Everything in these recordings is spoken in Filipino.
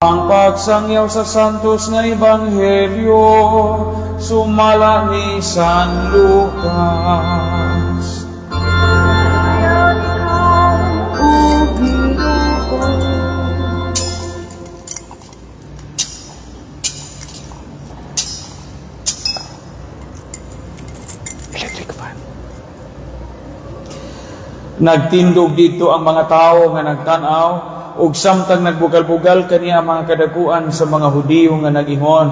Ang pagsangyaw sa santos nga ebanghelyo sumala ni San Lucas. Nagtindog dito ang mga tao nga nagtanaw ug samtang nagbugal-bugal kaniya ang mga kadakuan sa mga Hudiyo nga nag-ingon.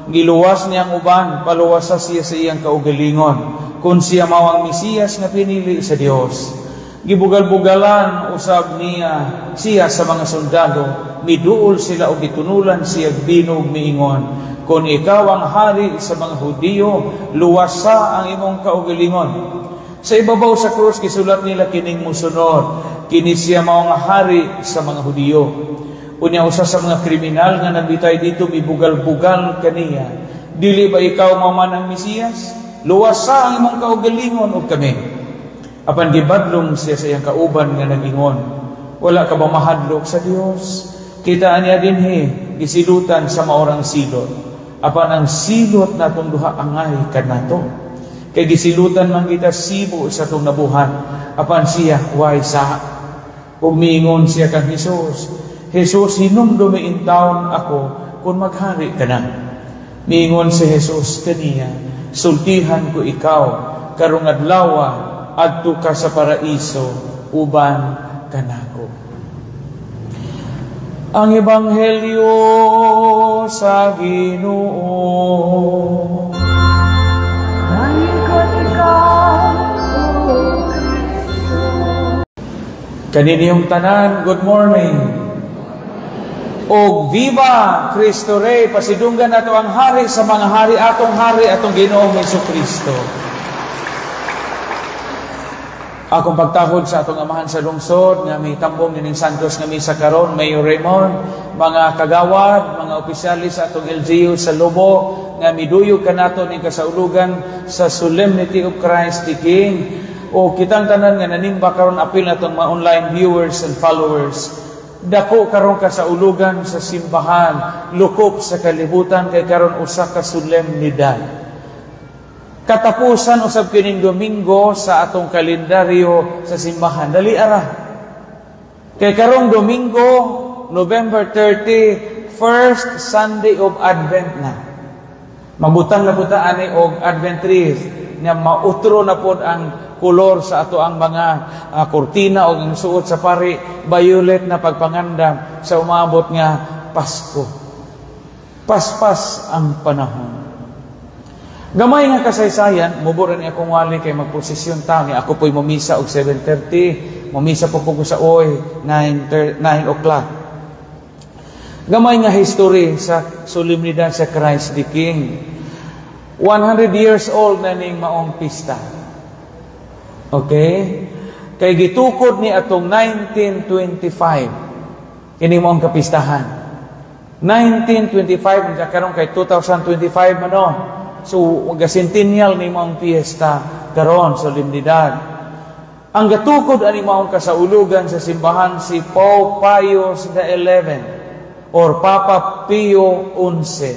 Giluwas niya ang uban, paluwasa siya sa iyang kaugalingon, kung siya mao ang Mesiyas nga pinili sa Dios. Gibugal-bugalan usab niya siya sa mga sundalo, miduol sila og gitunulan siya binog miingon, kung ikaw ang hari sa mga Hudiyo, luwasa ang imong kaugalingon. Sa ibabaw sa krus gisulat nila kining musunod, kini siya mao nga hari sa mga Hudiyo. Unya usa sa mga kriminal nga nagbitay dito mibugal-bugal kaniya, dili ba ikaw mao man ang Mesiyas? Luwasa ang imong kaugalingon ug kami. Apan gibadlong siya sa iyang kauban nga nagingon, wala ka ba mahadlok sa Dios? Kita niya dinhi gisilutan sa maorang silot. Apan ang silot natong duha angay kanato. Kay gisilutan man kita sibo sa itong nabuhan, apan siya way sa. Ug miingon siya kang Jesus, Jesus, hinumdumi in taon ako kung maghari ka na. Miingon si Jesus kaniya, sultihan ko ikaw, karong adlaw adto ka sa paraiso, uban kanako. Ang ebanghelyo sa Ginoo. Kaniniyong tanan, good morning. O viva Cristo Rey, pasidunggan nato ang hari sa mga hari, atong Ginoong Jesucristo. Akong pagtahod sa atong amahan sa lungsod, nga may tambong nining Santos nga misa karon, Mayor Raymond, mga kagawad, mga opisyalis sa atong LGU sa Lobo, nga miduyog kanato ning kasaulugan sa Solemnity of Christ the King. O kitang tanan nga nanimba karon apil natong mga online viewers and followers, dako karon ka sa ulugan sa simbahan, lukop sa kalibutan, kay karon usa ka solemnidad. Katapusan usab kining Domingo sa atong kalendaryo sa simbahan. Dali ara. Kay karong Domingo, November 30, first Sunday of Advent na. Mabutang na buta ani og Advent trees nga mautro na pod ang kulor sa ato ang mga kurtina o ang suot sa pari, violet na pagpangandam sa umabot nga Pasko. Paspas ang panahon. Gamay nga kasaysayan, muburan ni akong wali kay magprosesyon ta, ni ako po'y mamisa og 7:30, mamisa po ko sa 9 o'clock. Gamay nga history sa solemnidad sa Christ the King. 100 years old na ning maong pista. Okay? Kay gitukod ni atong 1925. Kini mo ang kapistahan. 1925, karon kay 2025 ano. So, gasentennial ni mo ang piyesta karon sa solemnidad. Ang gatukod ani mo ang kasaulugan sa simbahan si Pope Pius XI or Papa Pio XI.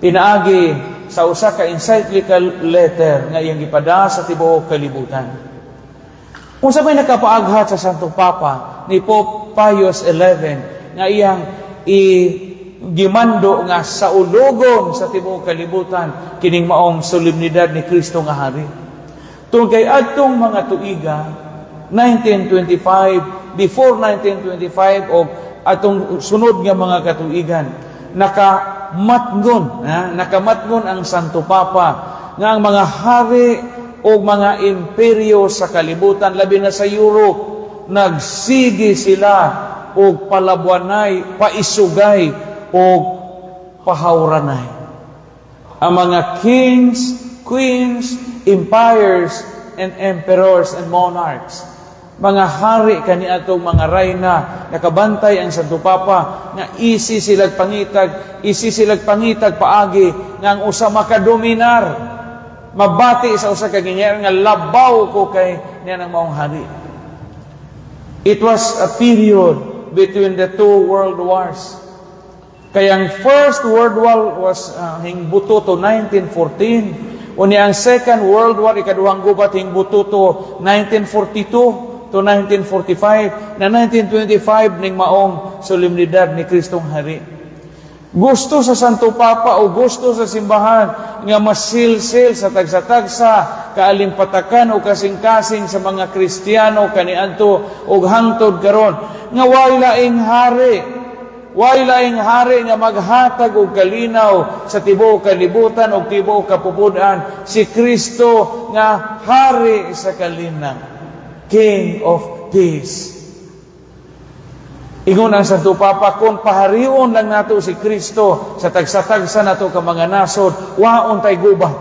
Pinaagi sa usa ka encyclical letter nga iyang gipada sa tibuok kalibutan. Kung sabay nakapaaghat sa Santo Papa ni Pope Pius XI nga iyang gimando nga sa ulugon sa tibuok kalibutan kining maong solemnidad ni Kristo nga hari. Tungod kay adtong mga tuiga 1925, before 1925 o atong sunod nga mga katuigan, nakamatngon ang Santo Papa nga ang mga hari o mga imperyo sa kalibutan, labi na sa Europe, nagsigi sila o palabuanay, paisugay o pahawranay. Ang mga kings, queens, empires, and emperors and monarchs, mga hari kaniadtong mga reyna, nakabantay ang Santo Papa nga isi silag pangitag paagi nga ang usa makadominar, mabati sa usa ka ginharan nga labaw ko kay niya ng maong hari. It was a period between the two world wars. Kaya ang First World War was hingbuto to 1914. Unya ang Second World War, ikaduhang gubat, hingbuto to 1942 to 1945. Na 1925 ning maong solemnidad ni Kristong Hari. Gusto sa Santo Papa o gusto sa simbahan nga masilsil sa tagsa-tagsa, kaalimpatakan o kasing-kasing sa mga Kristiyano kaniadto og hangtod karon nga way laing hari nga maghatag og kalinaw sa tibuok kalibutan og tibuok kapupud-an, si Kristo nga hari sa kalinang, King of Peace. Ingon ang Santo Papa, kung paharion lang nato si Kristo sa tagsa-tagsa nato ka mga nasod, waon tay gubat,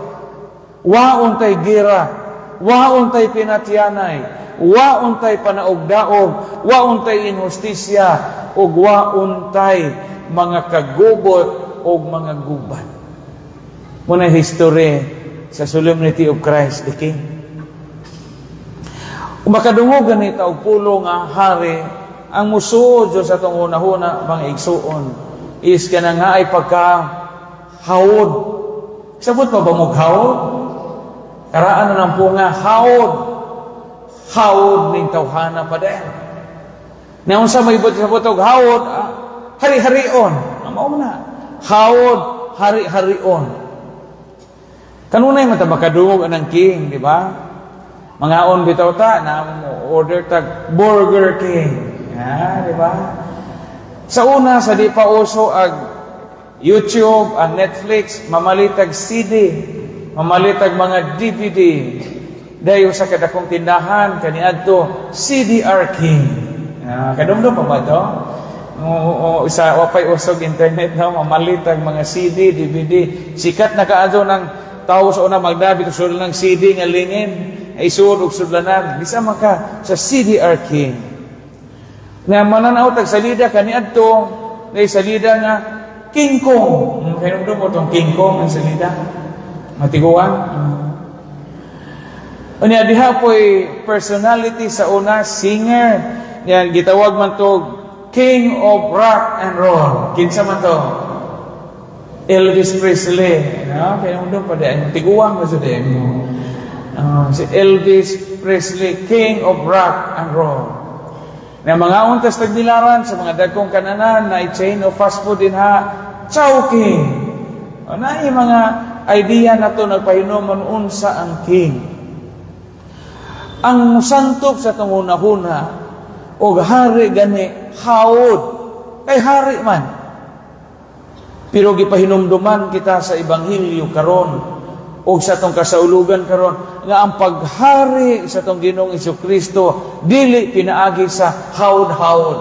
waon tay gira, waon tay pinatyanay, waon tay panaog-daog, waon tay injustisya, ug waon tay mga kagubot ug mga gubat. Muna history sa Solemnity of Christ the King. Kung makadungog ganito og pulo nga hari, ang musuod sa itong una-una, mga igsuon, is ka na nga ay pagka-hawod. Sabot pa ba mag-hawod? Karaan na lang po nga, hawod. Hawod ning tawhana pa din. Naon sa may sabot og hawod, hari-harion. Ang mauna, hawod, hari-harion. Kanunay matabakadungog anang king, di ba? Mga on bitaw ta, na order tag Burger King. Di ba? Sa una, sa di pa uso ang YouTube, ang Netflix, mamalitag CD, mamalitag mga DVD. Dayo sa kadakong tindahan, kaniadto, CDR King. Kadumdum pa ba ito? Isa, wapay usog internet, no? Mamalitag mga CD, DVD. Sikat na kaadto ng tao sa una magdabit, usul ng CD nga lingin, ay suod og sudlanan. Bisa maka sa CDR King. Na mananaw tag salida kaniadto ngay salida nga King Kong. Kaya mo tong King Kong ang salida. Matiguan. Unya diha po'y personality sa una, singer. Yan gitawag man to King of Rock and Roll. Kinsa man to? Elvis Presley. Kaya mo pa din tiguan mo sa din. Si Elvis Presley, King of Rock and Roll. Na mga untas tagdilaran sa mga dagkong kananan na chain of fast food din ha, Chowking. Na yung mga idea na ito nagpahinuman unsa ang king. Ang musantop sa itong una-huna o hari gani, hawod. Kay hari man. Pero gipahinumduman kita sa Ebanghelyo karon o sa itong kasaulugan karon nga ang paghari sa itong Ginoong Jesucristo dili pinaagi sa hawod-hawod.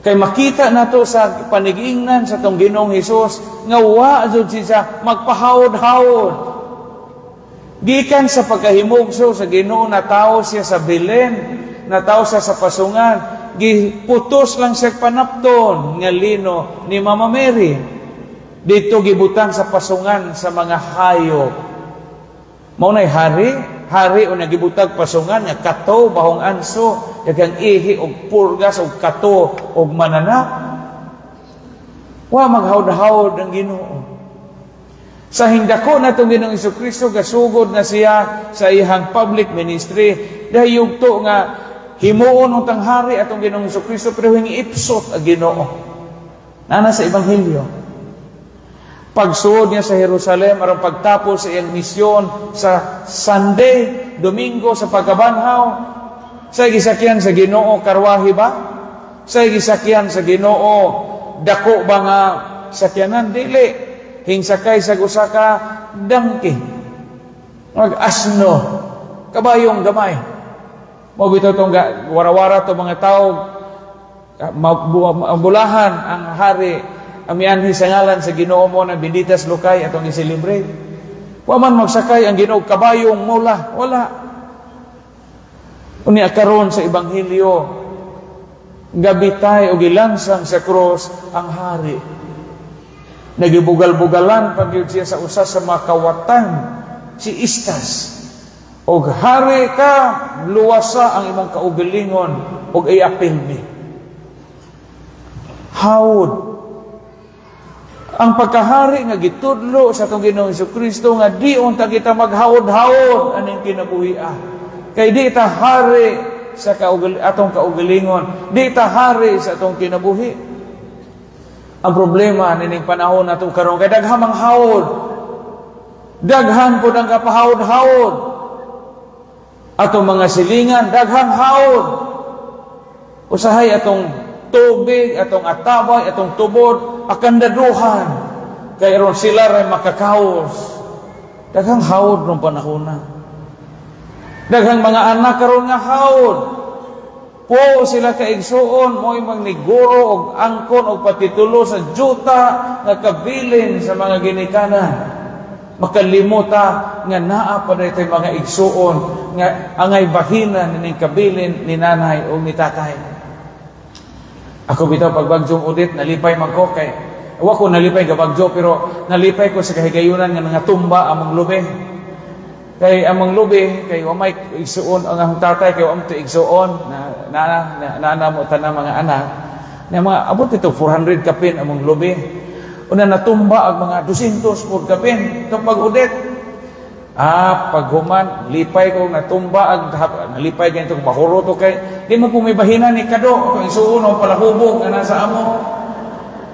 Kay makita nato sa panigingnan sa itong Ginoong Hesus nga wa jud siya magpahawod-hawod. Gikan sa pagkahimugso sa Ginoo na tao siya sa Belen, na tao siya sa pasungan, giputos lang siya panapton nga lino ni Mama Mary. Dito gibutang sa pasungan sa mga hayop. Maunay hari o nagibutag pasungan nga kato, bahong anso, yagang ihi og purgas og kato og mananap. Wa maghawd-hawd ang Ginoo. Sa hingdako na itong Ginoong Jesucristo, gasugod na siya sa ihang public ministry, dahil yugto nga himuon utang hari atong Ginoong Jesucristo, pero hingi ipsot ang Ginoo. Nana sa Ebanghelyo. Pagsuod niya sa Jerusalem, arang pagtapos sa iyang misyon sa Sunday, Domingo, sa pagkabanhaw, sa gisakyan sa Ginoo, karwahi ba? Sa gisakyan sa Ginoo, dako ba nga sakyanan? Dili. Hingsakay sa gusaka, dangki. Mag-asno. Kabayong gamay. Mabito itong warawara itong mga tao, bulahan ang hari, amianhi sa ngalan sa Ginoo mo na binditas lukay atong i-celebrate. Waman magsakay ang Ginoo kabayong mula, wala. Unya karon sa Ebanghelyo, gabitay o gilansang sa cross ang hari. Nagibugal-bugalan pagyud siya sa usa sa mga kawatan, si Istas. Og hari ka, luwasa ang imong kaugalingon og iapil mi. Hawod. Ang pagkahari nga gitudlo sa atong Ginoong Jesucristo nga di unta kita maghawod-hawod aning kinabuhi. Kay di ta hari sa atong kaugalingon, di ta hari sa atong kinabuhi. Ang problema nining panahon nato karon kay daghang manghawod. Daghan pud ang kapahawod-hawod. Atong mga silingan daghang hawod. Usahay atong tubig, atong atabay, atong tubod, akan daduhan. Kaya ron sila rin makakaos. Daghang hawod ng panahon na. Daghang mga anak karon nga hawod. Po sila kaigsuon, mo'y magniguro og angkon og patitulo sa juta nga kabilin sa mga ginikanan. Makalimuta nga naa pa daytoy mga igsuon nga angay bahinan ning kabilin ni nanay o ni tatay. Ako bitaw pagbagjong udit, nalipay man ko kay, wa ko nalipay ka bagjo, pero nalipay ko sa kahigayunan nga nangatumba among lubi. Kay among lubi, kay wa may igsuon, ang akong tatay, kay wa mo ito igsuon, na mo tanang mga anak, na mga abot ito, 400 kapin among lubi. Una natumba ang mga 200 por kapin, kapag udit. Paghuman, lipay ko, natumba, nalipay ganito, mahuro to kay, di mo pumibahinan ni Kado, kung isuon o palahubog na nasa amo,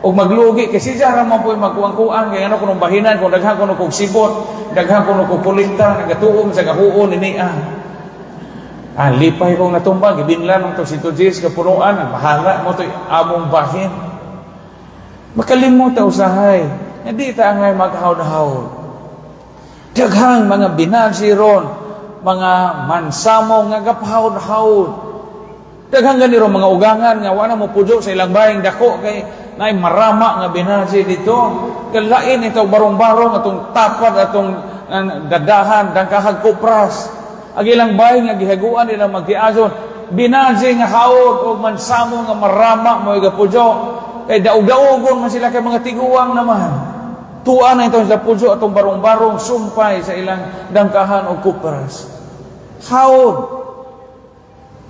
o maglugi, kasi dyan mo po magkuang-kuang, kaya ano kung bahinan, kung daghan ko kung sibot, daghan ko kung kulinta, nagatuom sa kahuon, niya. Lipay kong natumba, gibinlan ng to si Tujis, kapunuan, bahala mo to among bahin. Makalimutan usahay, hindi ta angay maghawd-hawd. Daghang mga binagsiron, mga mansamo nga gapahawd-hawd. Daghang ganiro mga ugangan nga wala mo pujo sa ilang baying dako kay nay marama nga binagsi dito. Kalain ito barong-barong atong tapad atong dadahan dangkahag kupras. Ang ilang baying nga gihaguan nila magkiazon, binagsi nga hawd o mansamo nga marama mo gapujo. Kay daug-daugon man sila kay mga tiguang naman. Tuan na itong sa puso atong barong-barong sumpay sa ilang dangkahan o kupras. Hawod.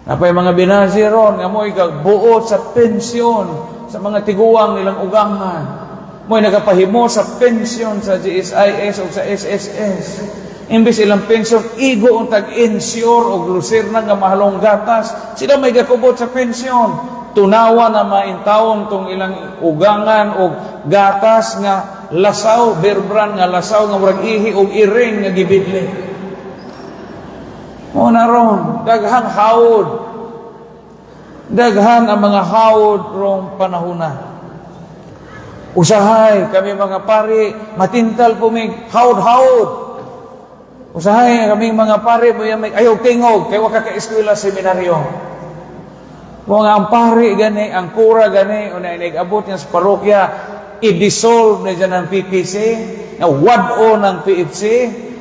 Napay mga binasiron nga mo'y buot sa pensyon sa mga tiguang nilang ugangan. Mo'y nagapahimo sa pensyon sa GSIS o sa SSS. Imbis ilang pensyon, igo ang tag-insure o glusir na nga mahalong gatas. Sila may gakubot sa pensyon. Tunawa na maintawon tong ilang ugangan o gatas nga lasaw, berbran nga lasaw nga murag ihi o iring nga gibidli. Muna ron, daghang hawod. Daghan ang mga hawod rong panahuna. Usahay kami mga pari, matintal po may hawod-hawod. Usahay kami mga pari, may ayaw tingog, kaya waka ka-eskwela seminaryo. Mga ang pari gani, ang kura gani, o na inigabot niya sa parokya, i-dissolve na dyan ng PPC, na wad-o ng PFC,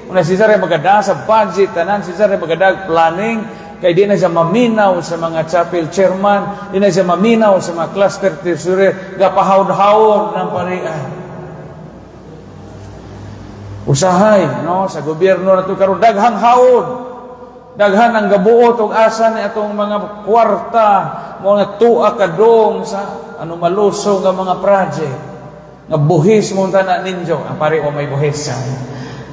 o na si Sari magada sa budget, tanan si Sari magada planning, kaya di na siya maminaw sa mga chapel chairman, di na siya maminaw sa mga cluster treasurer, gapahawd-hawd ng parian. Usahay, no, sa gobyerno na ito karon daghang hawd. Daghan ang gabuot og asa ni atong mga kwarta, mga tuwa kadong sa malusong nga mga project. Nga buhis mo na ninyo, ang pare o may buhis sa.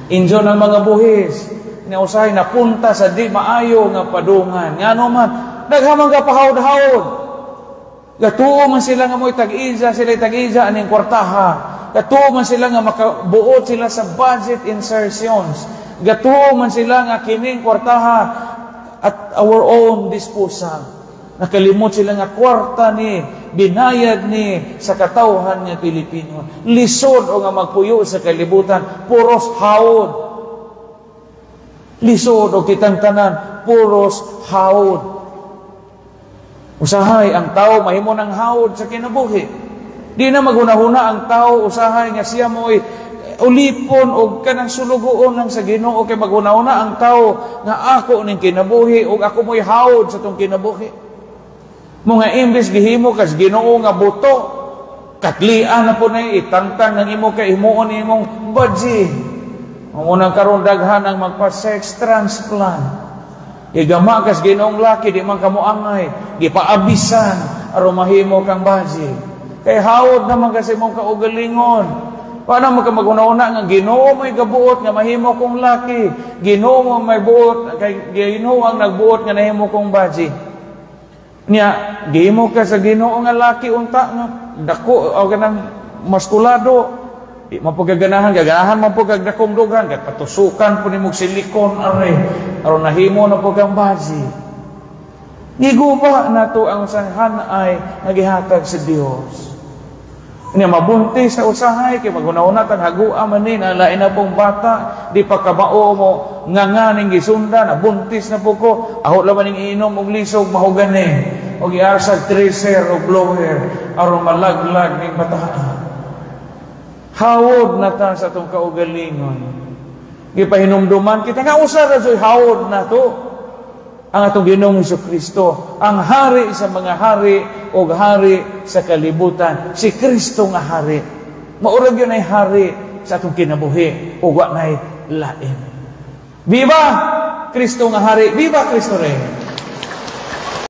Injo ng mga buhis, nga usahay napunta sa di maayo nga padungan. Nga man, daghang mga pahawd-hawd. Gatuo man sila nga mo'y tag-iza, sila tag-iza aning kwartaha. Gatuo man sila nga makabuot sila sa budget insertions. Gatuo man sila nga kining kwartaha at our own disposal. Nakalimot sila nga kwarta ni, binayad ni sa katawhan nga Pilipino. Lisod o nga magpuyo sa kalibutan, puros hawod. Lisod o kitang tanan, puros hawod. Usahay, ang tao mahimo ng hawod sa kinabuhi. Di na maghunahuna ang tao, usahay nga siya mo'y ulipon o kanang sulugoon ng sa Ginoo kay maghuna-una ang tao nga ako ning kinabuhi o ako mo'y hawod sa tong kinabuhi. Mga imbes gihimo kas Ginoo nga buto, katlian na po na itangtang ng imo kay himuon imong budget. Ang unang karon daghan ang magpa-sex transplant. Igama kas Ginoong laki di man kamo angay, gipaabisan aron mahimo kang budget. Kay hawod naman kasi mong kaugalingon. Paano mo ka mag-una-una nga Ginoo mo'y gabuot nga mahimo kong laki. Ginoo mo may buot kay Ginoo ang nagbuot nga nahimo kong baji. Nya gihimo ka sa Ginoo nga laki unta nga dako o ganang maskulado. Di mapagaganahan man po kag dakong dugan kag patusukan po nimog silikon aron nahimo na po kang baji. Giguba na to ang usahay nagihatag sa Dios. Nya mabuntis sa usahay kay maguna-una tang hagua man ni na lain na pong bata di pa kabao mo nganganing gisunda na buntis na po ko aho laman ning inom og lisog mahugani og iarsag tracer o blower aron malaglag ning bataan. Hawod na ta sa itong kaugalingon. Gipahinumduman kita nga usa ra soy hawod na to. Ang atong Ginoong Hesukristo, ang hari sa mga hari o hari sa kalibutan, si Kristo nga hari. Maurag yun ay hari sa atong kinabuhi o wa nay lain. Viva Kristo nga hari, viva Kristo Rey.